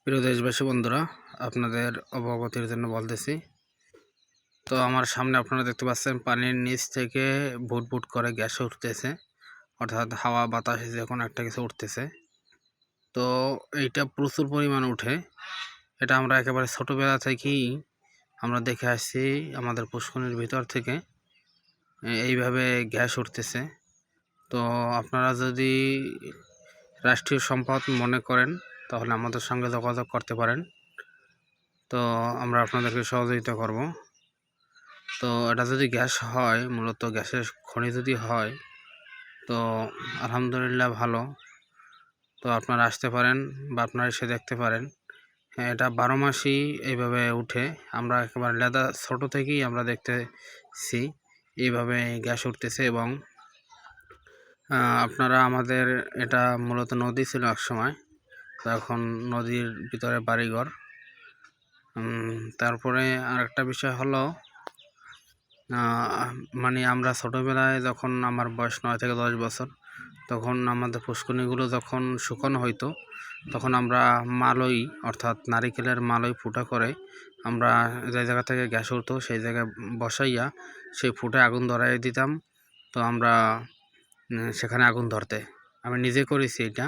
প্রিয় দেশবাসী বন্ধুরা, আপনাদের অবগতির জন্য বলতেছি। তো আমার সামনে আপনারা দেখতে পাচ্ছেন পানির নিচ থেকে ভুট করে গ্যাস উঠতেছে, অর্থাৎ হাওয়া বাতাস যখন একটা কিছু উঠতেছে। তো এইটা প্রচুর পরিমাণ উঠে। এটা আমরা একেবারে ছোটোবেলা থেকেই আমরা দেখে আসছি, আমাদের পুষ্করিণীর ভিতর থেকে এইভাবে গ্যাস উঠতেছে। তো আপনারা যদি রাষ্ট্রীয় সম্পদ মনে করেন তাহলে আমাদের সঙ্গে যোগাযোগ করতে পারেন। তো আমরা আপনাদেরকে সহযোগিতা করব। তো এটা যদি গ্যাস হয়, মূলত গ্যাসের খনি যদি হয়, তো আলহামদুলিল্লাহ ভালো। তো আপনারা আসতে পারেন বা আপনারা এসে দেখতে পারেন। হ্যাঁ, এটা 12 মাসই এইভাবে উঠে। আমরা একেবারে লেদা ছোটো থেকেই আমরা দেখতেছি এইভাবে গ্যাস উঠতেছে। এবং আপনারা আমাদের এটা মূলত নদী ছিল একসময়, তো এখন নদীর ভিতরে বাড়িঘর। তারপরে আরেকটা বিষয় হলো, মানে আমরা ছোটোবেলায় যখন আমার বয়স 9 থেকে 10 বছর, তখন আমাদের পুষ্করিণীগুলো যখন শুকানো হইতো, তখন আমরা মালই, অর্থাৎ নারিকেলের মালই ফুটা করে আমরা যে জায়গা থেকে গ্যাস উঠতো সেই জায়গায় বসাইয়া সেই ফুটে আগুন ধরাই দিতাম। তো আমরা সেখানে আগুন ধরতে আমি নিজে করেছি এটা।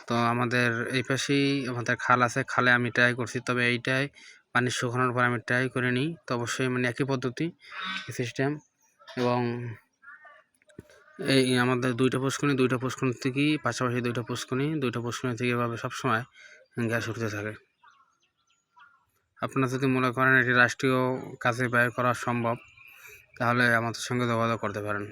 তো আমাদের এই পাশেই আমাদের খাল আছে, খালে আমি ট্রাই করছি, তবে এইটাই পানি শুকানোর পর আমি ট্রাই করে নিই। তো অবশ্যই মানে একই পদ্ধতি সিস্টেম। এবং এই আমাদের দুইটা পুষ্করিণী থেকেই পাশাপাশি দুইটা পুষ্করিণী থেকে এভাবে সবসময় গ্যাস উঠতে থাকে। আপনারা যদি মনে করেন এটি রাষ্ট্রীয় কাজে ব্যয় করা সম্ভব, তাহলে আমাদের সঙ্গে যোগাযোগ করতে পারেন।